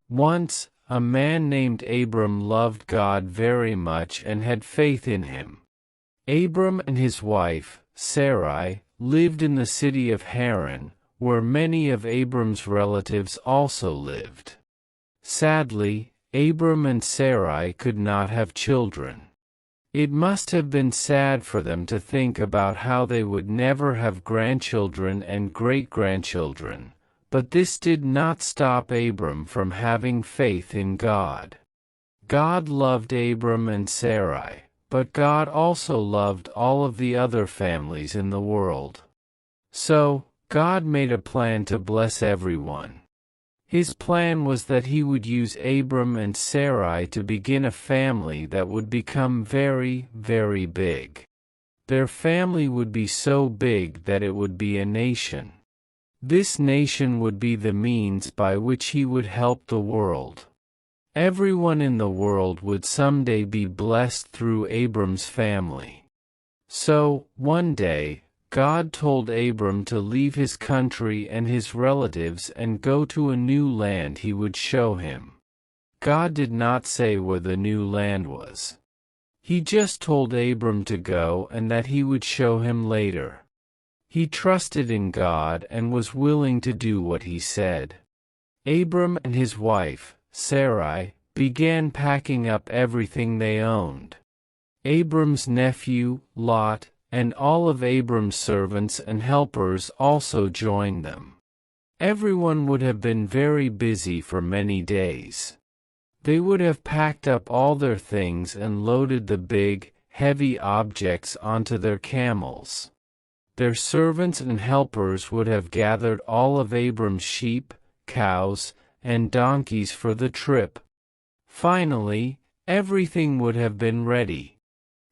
Once, a man named Abram loved God very much and had faith in him. Abram and his wife, Sarai, lived in the city of Haran, where many of Abram's relatives also lived. Sadly, Abram and Sarai could not have children. It must have been sad for them to think about how they would never have grandchildren and great-grandchildren. But this did not stop Abram from having faith in God. God loved Abram and Sarai, but God also loved all of the other families in the world. So, God made a plan to bless everyone. His plan was that he would use Abram and Sarai to begin a family that would become very, very big. Their family would be so big that it would be a nation. This nation would be the means by which he would help the world. Everyone in the world would someday be blessed through Abram's family. So, one day, God told Abram to leave his country and his relatives and go to a new land he would show him. God did not say where the new land was. He just told Abram to go and that he would show him later. He trusted in God and was willing to do what he said. Abram and his wife, Sarai, began packing up everything they owned. Abram's nephew, Lot, and all of Abram's servants and helpers also joined them. Everyone would have been very busy for many days. They would have packed up all their things and loaded the big, heavy objects onto their camels. Their servants and helpers would have gathered all of Abram's sheep, cows, and donkeys for the trip. Finally, everything would have been ready.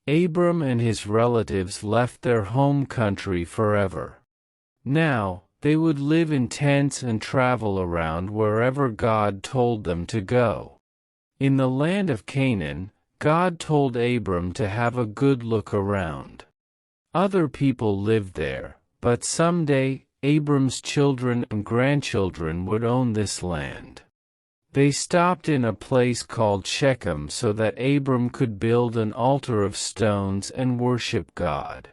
Abram and his relatives left their home country forever. Now, they would live in tents and travel around wherever God told them to go. In the land of Canaan, God told Abram to have a good look around. Other people lived there, but someday, Abram's children and grandchildren would own this land. They stopped in a place called Shechem so that Abram could build an altar of stones and worship God.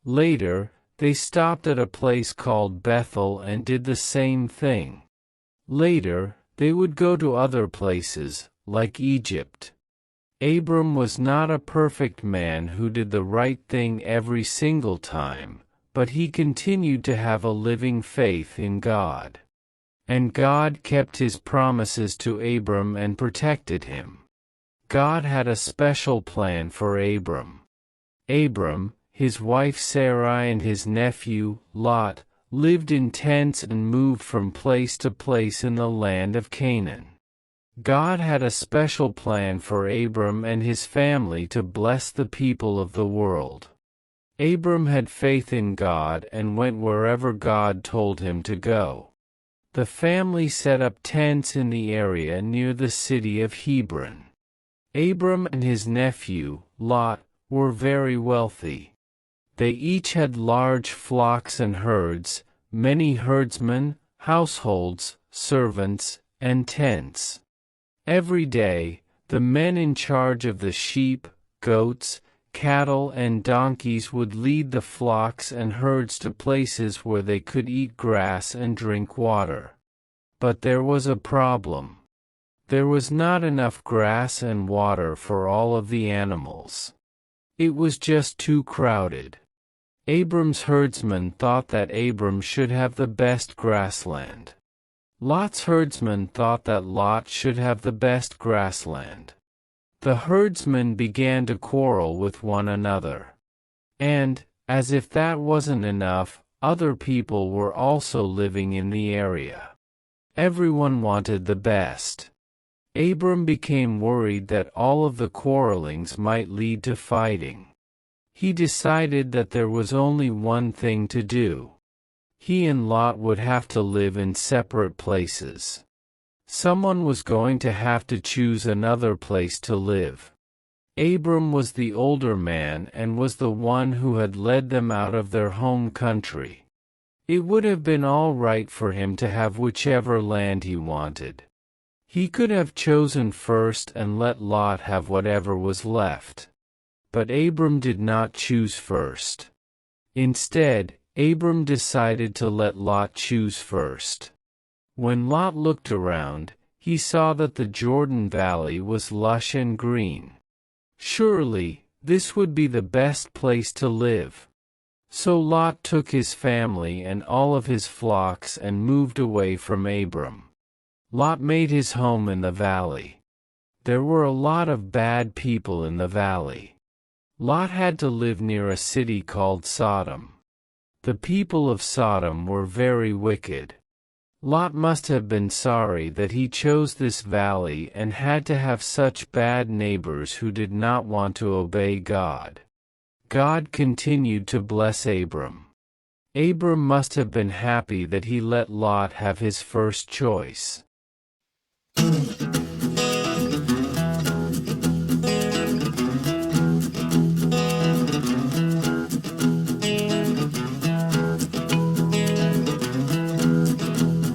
Later, they stopped at a place called Bethel and did the same thing. Later, they would go to other places, like Egypt. Abram was not a perfect man who did the right thing every single time, but he continued to have a living faith in God. And God kept his promises to Abram and protected him. God had a special plan for Abram. Abram, his wife Sarai and his nephew, Lot, lived in tents and moved from place to place in the land of Canaan. God had a special plan for Abram and his family to bless the people of the world. Abram had faith in God and went wherever God told him to go. The family set up tents in the area near the city of Hebron. Abram and his nephew, Lot, were very wealthy. They each had large flocks and herds, many herdsmen, households, servants, and tents. Every day, the men in charge of the sheep, goats, cattle and donkeys would lead the flocks and herds to places where they could eat grass and drink water. But there was a problem. There was not enough grass and water for all of the animals. It was just too crowded. Abram's herdsmen thought that Abram should have the best grassland. Lot's herdsmen thought that Lot should have the best grassland. The herdsmen began to quarrel with one another. And, as if that wasn't enough, other people were also living in the area. Everyone wanted the best. Abram became worried that all of the quarrelings might lead to fighting. He decided that there was only one thing to do. He and Lot would have to live in separate places. Someone was going to have to choose another place to live. Abram was the older man and was the one who had led them out of their home country. It would have been all right for him to have whichever land he wanted. He could have chosen first and let Lot have whatever was left. But Abram did not choose first. Instead, Abram decided to let Lot choose first. When Lot looked around, he saw that the Jordan Valley was lush and green. Surely, this would be the best place to live. So Lot took his family and all of his flocks and moved away from Abram. Lot made his home in the valley. There were a lot of bad people in the valley. Lot had to live near a city called Sodom. The people of Sodom were very wicked. Lot must have been sorry that he chose this valley and had to have such bad neighbors who did not want to obey God. God continued to bless Abram. Abram must have been happy that he let Lot have his first choice.